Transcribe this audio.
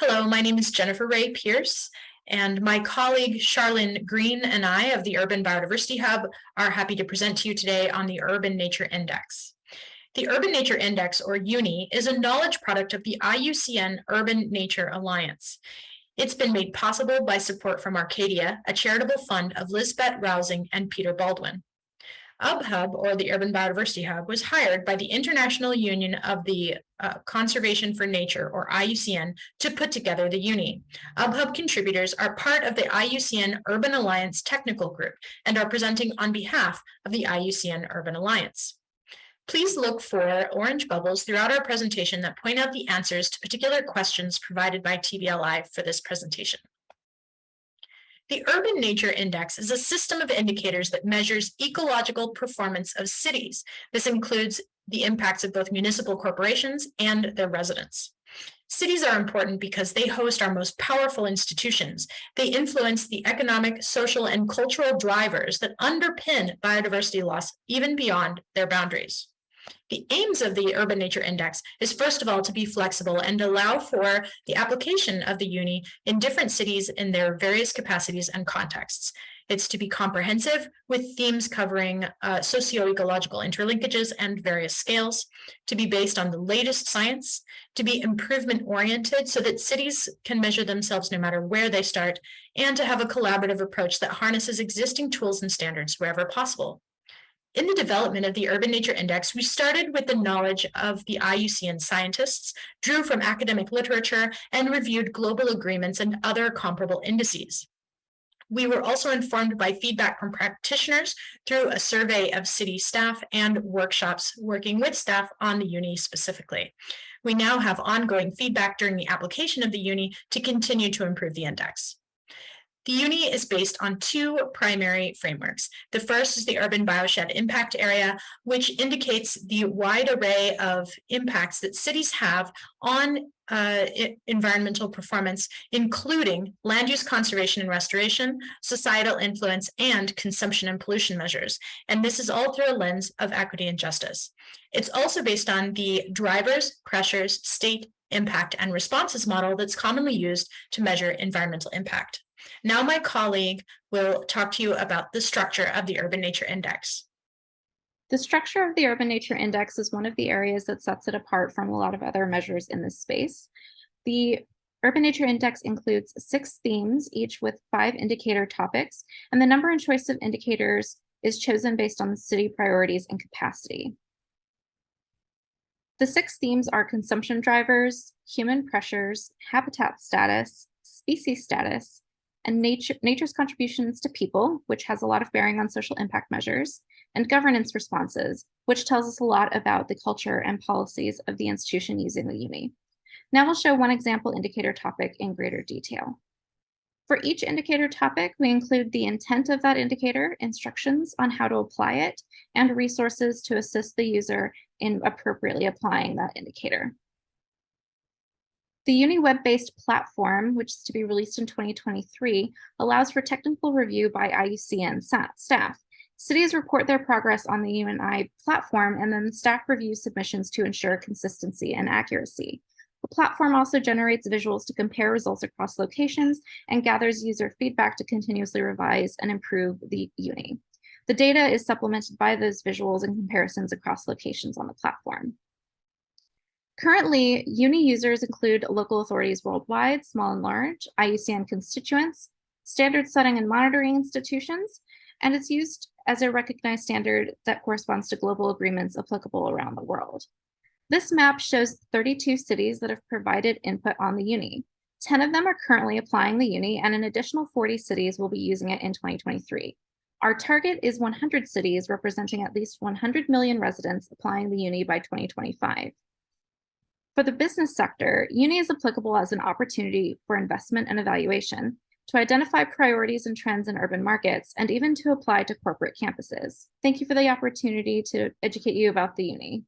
Hello, my name is Jennifer Ray Pierce, and my colleague Charlyn Green and I of the Urban Biodiversity Hub are happy to present to you today on the Urban Nature Index. The Urban Nature Index, or UNI, is a knowledge product of the IUCN Urban Nature Alliance. It's been made possible by support from Arcadia, a charitable fund of Lisbeth Rousing and Peter Baldwin. UBHub, or the Urban Biodiversity Hub, was hired by the International Union of the Conservation for Nature, or IUCN, to put together the UNI. UBHub contributors are part of the IUCN Urban Alliance Technical Group and are presenting on behalf of the IUCN Urban Alliance. Please look for orange bubbles throughout our presentation that point out the answers to particular questions provided by TBLI for this presentation. The Urban Nature Index is a system of indicators that measures ecological performance of cities. This includes the impacts of both municipal corporations and their residents. Cities are important because they host our most powerful institutions. They influence the economic, social, and cultural drivers that underpin biodiversity loss even beyond their boundaries. The aims of the Urban Nature Index is, first of all, to be flexible and allow for the application of the UNI in different cities in their various capacities and contexts. It's to be comprehensive, with themes covering socio-ecological interlinkages and various scales, to be based on the latest science, to be improvement-oriented so that cities can measure themselves no matter where they start, and to have a collaborative approach that harnesses existing tools and standards wherever possible. In the development of the Urban Nature Index, we started with the knowledge of the IUCN scientists, drew from academic literature, and reviewed global agreements and other comparable indices. We were also informed by feedback from practitioners through a survey of city staff and workshops working with staff on the UNI specifically. We now have ongoing feedback during the application of the UNI to continue to improve the index. The UNI is based on two primary frameworks. The first is the Urban Bioshed Impact Area, which indicates the wide array of impacts that cities have on environmental performance, including land use conservation and restoration, societal influence, and consumption and pollution measures. And this is all through a lens of equity and justice. It's also based on the drivers, pressures, state, impact, and responses model that's commonly used to measure environmental impact. Now my colleague will talk to you about the structure of the Urban Nature Index. The structure of the Urban Nature Index is one of the areas that sets it apart from a lot of other measures in this space. The Urban Nature Index includes 6 themes, each with 5 indicator topics, and the number and choice of indicators is chosen based on the city priorities and capacity. The 6 themes are consumption drivers, human pressures, habitat status, species status, and nature's contributions to people, which has a lot of bearing on social impact measures, and governance responses, which tells us a lot about the culture and policies of the institution using the UNI. Now we'll show one example indicator topic in greater detail. For each indicator topic, we include the intent of that indicator, instructions on how to apply it, and resources to assist the user in appropriately applying that indicator. The UNI web-based platform, which is to be released in 2023, allows for technical review by IUCN staff. Cities report their progress on the UNI platform, and then staff review submissions to ensure consistency and accuracy. The platform also generates visuals to compare results across locations and gathers user feedback to continuously revise and improve the UNI. The data is supplemented by those visuals and comparisons across locations on the platform. Currently, UNI users include local authorities worldwide, small and large, IUCN constituents, standard setting and monitoring institutions, and it's used as a recognized standard that corresponds to global agreements applicable around the world. This map shows 32 cities that have provided input on the UNI. 10 of them are currently applying the UNI, and an additional 40 cities will be using it in 2023. Our target is 100 cities representing at least 100 million residents applying the UNI by 2025. For the business sector, UNI is applicable as an opportunity for investment and evaluation, to identify priorities and trends in urban markets, and even to apply to corporate campuses. Thank you for the opportunity to educate you about the UNI.